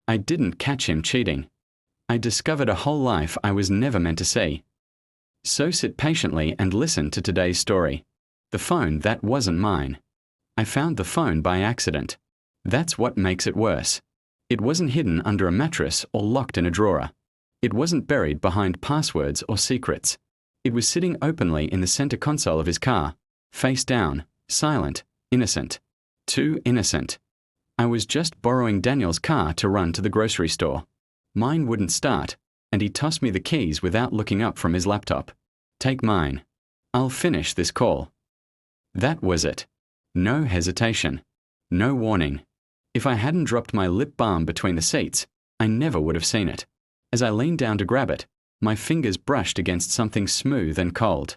I didn't catch him cheating. I discovered a whole life I was never meant to see. So sit patiently and listen to today's story. The phone that wasn't mine. I found the phone by accident. That's what makes it worse. It wasn't hidden under a mattress or locked in a drawer. It wasn't buried behind passwords or secrets. It was sitting openly in the center console of his car, face down, silent, innocent. Too innocent. I was just borrowing Daniel's car to run to the grocery store. Mine wouldn't start, and he tossed me the keys without looking up from his laptop. Take mine. I'll finish this call. That was it. No hesitation. No warning. If I hadn't dropped my lip balm between the seats, I never would have seen it. As I leaned down to grab it, my fingers brushed against something smooth and cold.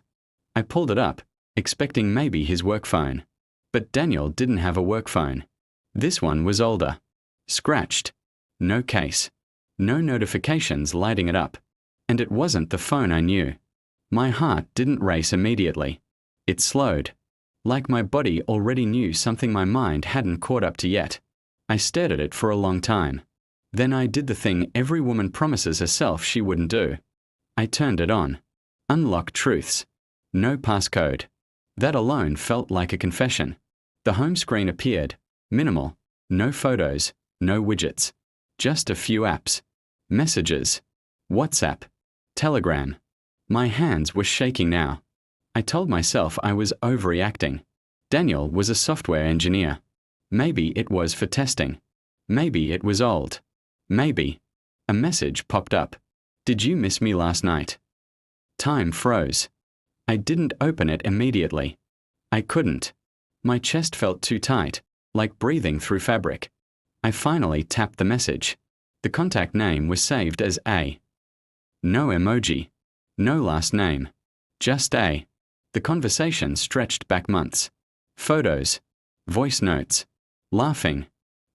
I pulled it up, expecting maybe his work phone. But Daniel didn't have a work phone. This one was older. Scratched. No case. No notifications lighting it up. And it wasn't the phone I knew. My heart didn't race immediately. It slowed. Like my body already knew something my mind hadn't caught up to yet. I stared at it for a long time. Then I did the thing every woman promises herself she wouldn't do. I turned it on. Unlock truths. No passcode. That alone felt like a confession. The home screen appeared. Minimal. No photos. No widgets. Just a few apps. Messages. WhatsApp. Telegram. My hands were shaking now. I told myself I was overreacting. Daniel was a software engineer. Maybe it was for testing. Maybe it was old. Maybe. A message popped up. Did you miss me last night? Time froze. I didn't open it immediately. I couldn't. My chest felt too tight, like breathing through fabric. I finally tapped the message. The contact name was saved as A. No emoji. No last name. Just A. The conversation stretched back months. Photos. Voice notes. Laughing.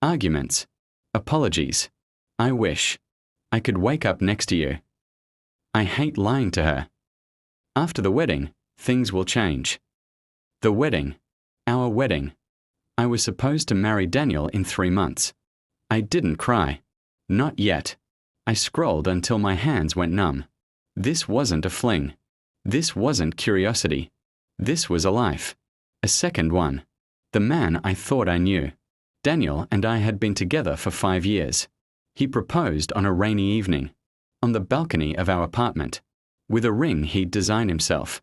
Arguments. Apologies. I wish. I could wake up next to you. I hate lying to her. After the wedding, things will change. The wedding. Our wedding. I was supposed to marry Daniel in 3 months. I didn't cry. Not yet. I scrolled until my hands went numb. This wasn't a fling. This wasn't curiosity. This was a life. A second one. The man I thought I knew. Daniel and I had been together for 5 years. He proposed on a rainy evening, on the balcony of our apartment, with a ring he'd designed himself.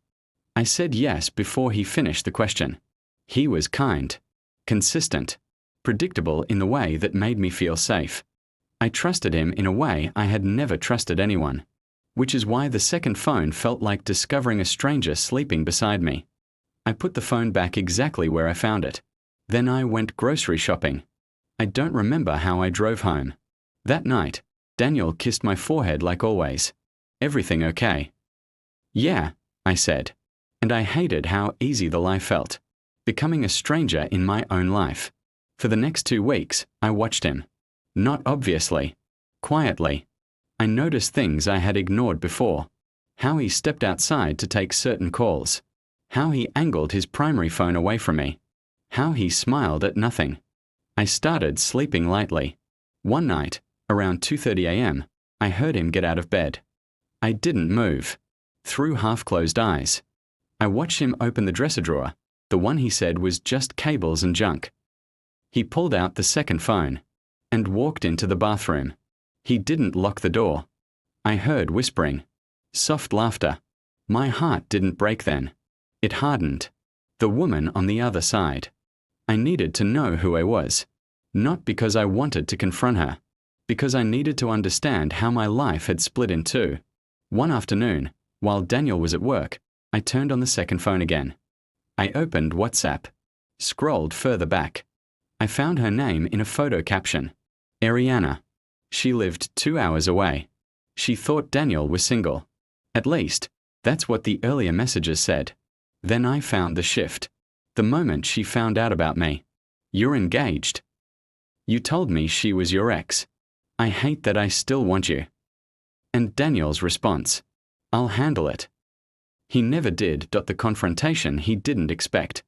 I said yes before he finished the question. He was kind, consistent, predictable in the way that made me feel safe. I trusted him in a way I had never trusted anyone, which is why the second phone felt like discovering a stranger sleeping beside me. I put the phone back exactly where I found it. Then I went grocery shopping. I don't remember how I drove home. That night, Daniel kissed my forehead like always. Everything okay? Yeah, I said. And I hated how easy the lie felt. Becoming a stranger in my own life. For the next 2 weeks, I watched him. Not obviously. Quietly. I noticed things I had ignored before. How he stepped outside to take certain calls. How he angled his primary phone away from me. How he smiled at nothing. I started sleeping lightly. One night, around 2:30 a.m., I heard him get out of bed. I didn't move. Through half-closed eyes. I watched him open the dresser drawer, the one he said was just cables and junk. He pulled out the second phone and walked into the bathroom. He didn't lock the door. I heard whispering. Soft laughter. My heart didn't break then. It hardened. The woman on the other side. I needed to know who I was. Not because I wanted to confront her. Because I needed to understand how my life had split in two. One afternoon, while Daniel was at work, I turned on the second phone again. I opened WhatsApp. Scrolled further back. I found her name in a photo caption. Ariana. She lived 2 hours away. She thought Daniel was single. At least, that's what the earlier messages said. Then I found the shift. The moment she found out about me. You're engaged. You told me she was your ex. I hate that I still want you. And Daniel's response. I'll handle it. He never did. The confrontation he didn't expect.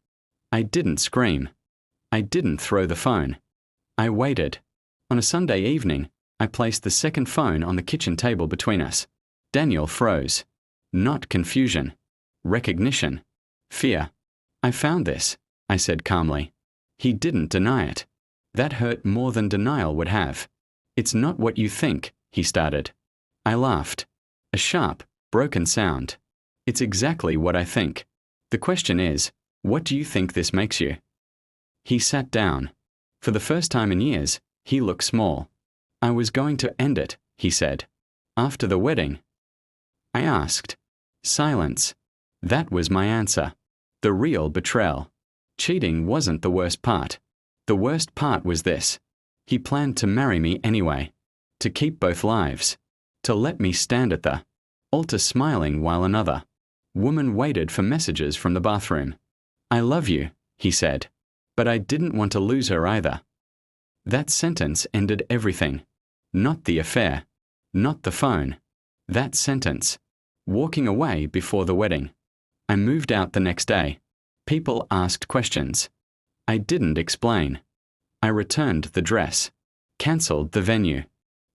I didn't scream. I didn't throw the phone. I waited. On a Sunday evening, I placed the second phone on the kitchen table between us. Daniel froze. Not confusion. Recognition. Fear. I found this, I said calmly. He didn't deny it. That hurt more than denial would have. It's not what you think, he started. I laughed. A sharp, broken sound. It's exactly what I think. The question is, what do you think this makes you? He sat down. For the first time in years, he looked small. I was going to end it, he said. After the wedding. I asked. Silence. That was my answer. The real betrayal. Cheating wasn't the worst part. The worst part was this. He planned to marry me anyway. To keep both lives. To let me stand at the altar smiling while another woman waited for messages from the bathroom. I love you, he said. But I didn't want to lose her either. That sentence ended everything. Not the affair. Not the phone. That sentence. Walking away before the wedding. I moved out the next day. People asked questions. I didn't explain. I returned the dress. Cancelled the venue.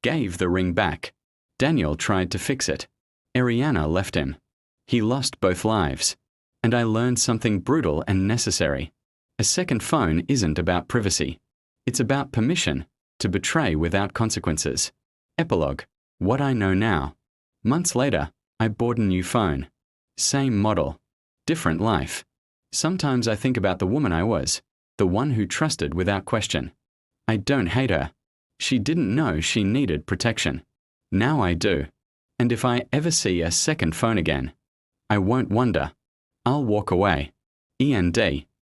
Gave the ring back. Daniel tried to fix it. Ariana left him. He lost both lives. And I learned something brutal and necessary. A second phone isn't about privacy. It's about permission to betray without consequences. Epilogue. What I know now. Months later, I bought a new phone. Same model. Different life. Sometimes I think about the woman I was, the one who trusted without question. I don't hate her. She didn't know she needed protection. Now I do. And if I ever see a second phone again, I won't wonder. I'll walk away. E&D.